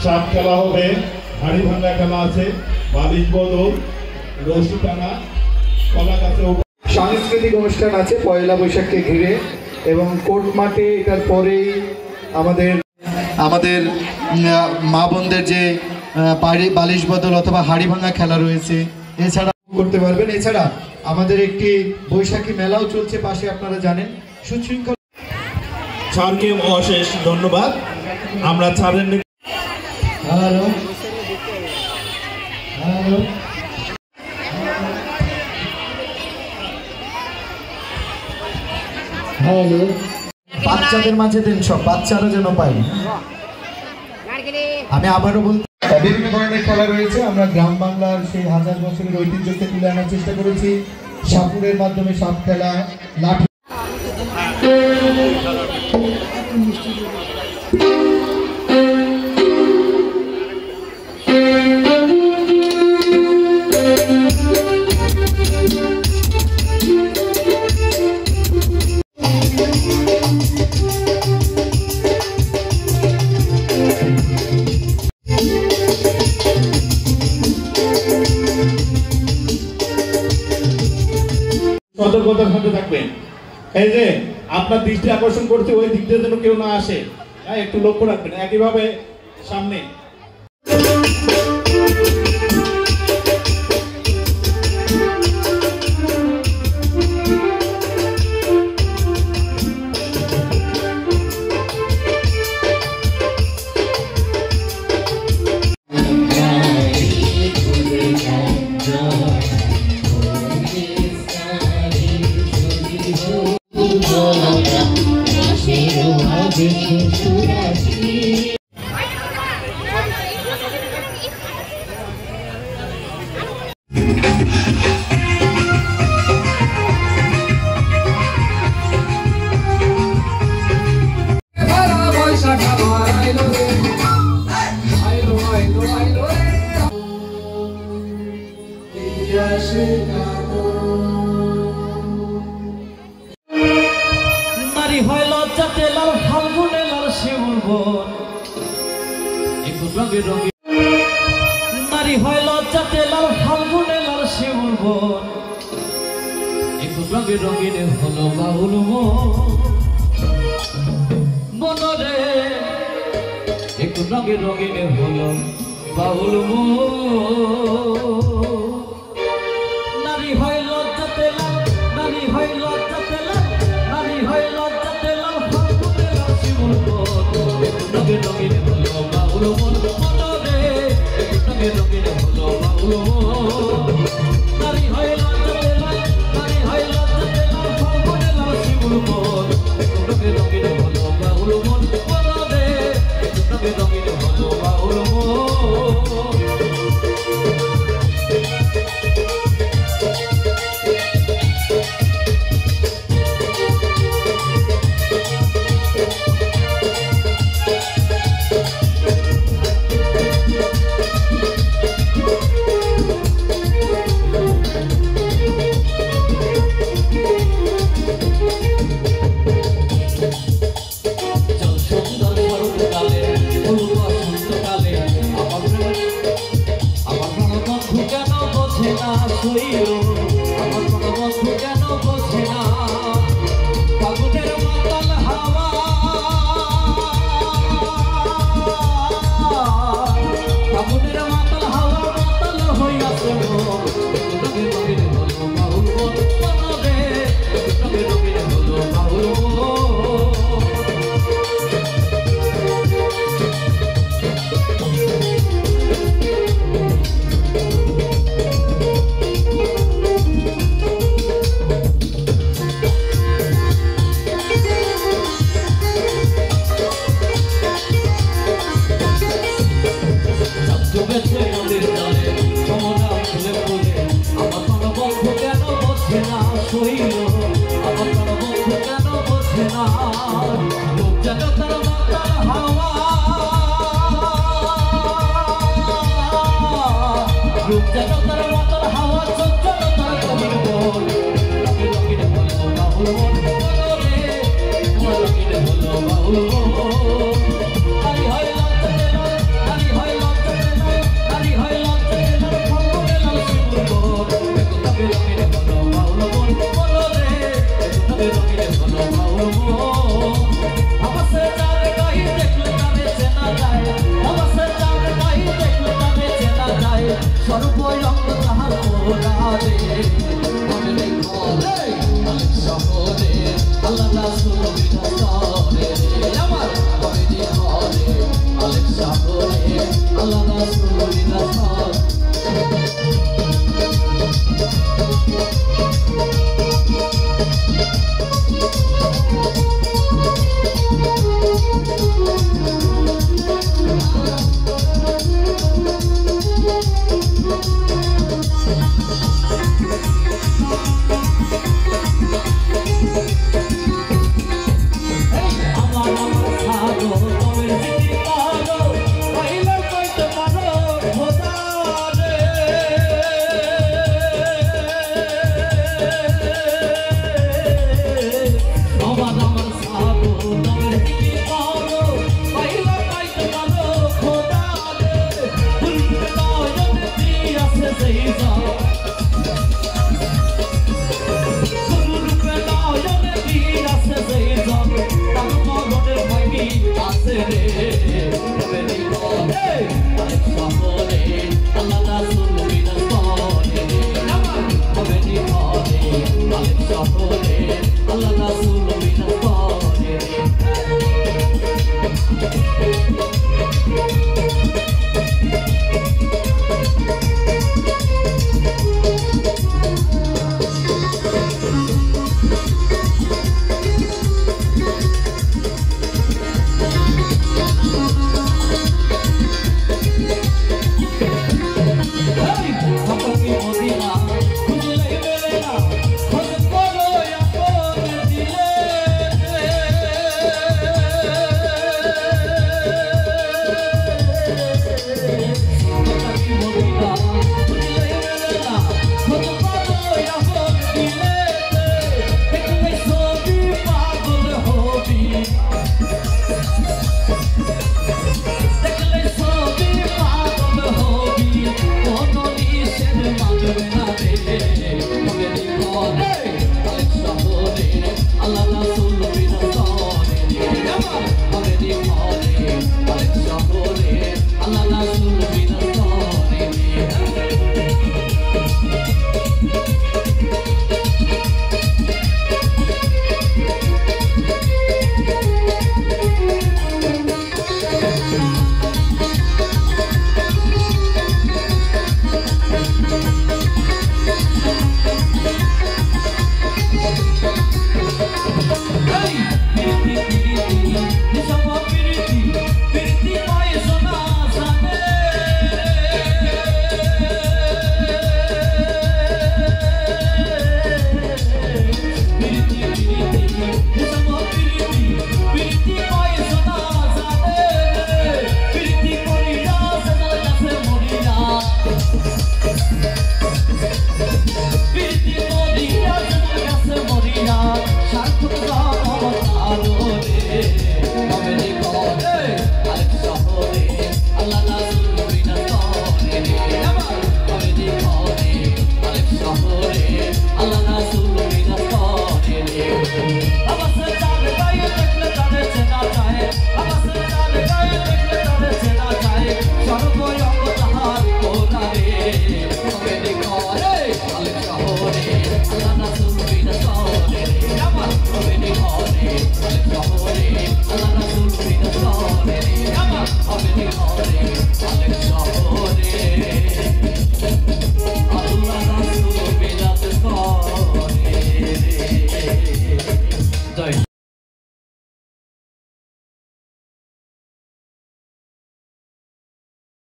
সাপ খেলা হবে, হাড়ি ভাঙা খেলা আছে, বালিশ বদল, রশি টানা, কলা গাছে। সাংস্কৃতিক অনুষ্ঠান আছে পয়লা বৈশাখকে ঘিরে এবং কোর্ট মাঠে এটার পরেই আমাদের মা বোনদের যে বালিশ বদল অথবা হাড়ি ভাঙা খেলা রয়েছে এছাড়া করতে পারবেন। এছাড়া আমাদের একটি বৈশাখী মেলাও চলছে পাশে, আপনারা জানেন। সুশৃঙ্খল স্যারকে অশেষ ধন্যবাদ। আমরা স্যারের বাচ্চাদের মাঝে দেন, সব বাচ্চারা যেন পাই। আমি আবারও বলতে বিভিন্ন ধরনের খেলা রয়েছে। আমরা গ্রাম বাংলার সেই হাজার বছরের ঐতিহ্যকে তুলে আনার চেষ্টা করেছি। সাপুরের মাধ্যমে সাপ খেলা, লাঠি সতর্কতার সাথে থাকবেন। এই যে আপনার দৃষ্টি আকর্ষণ করছে ওই দিকটা যেন কেউ না আসে, একটু লক্ষ্য রাখবেন। একইভাবে সামনে নারী হয় লজ্জাতে লাল ফাল্গুনে লাল শিউর বন, একটু রঙে রঙে নারী হয় লজ্জাতে লাল ফাল্গুনে লাল শিউর বন, একটু রঙে রঙিন হলো বাউল মনরে, একটু রঙে রঙিন হলো বাউল নারী হয় লজ্জাতে লাল, নারী হয় লজ্জাতে লাল, নারী হয় লজ্জাতে লাল ফাল্গুনে লাল শিউর বন, একটু রঙে রঙিন হলো বাউল মনরে, একটু রঙে রঙিন হলো বাউল নারী হয় লজ্জাতে লাল, নারী হয় লজ্জাতে লাল ফাল্গুনে লাল শিউর বন, একটু রঙে রঙিন হলো বাউল মনরে, একটু রঙে রঙিন হলো বাউল Look at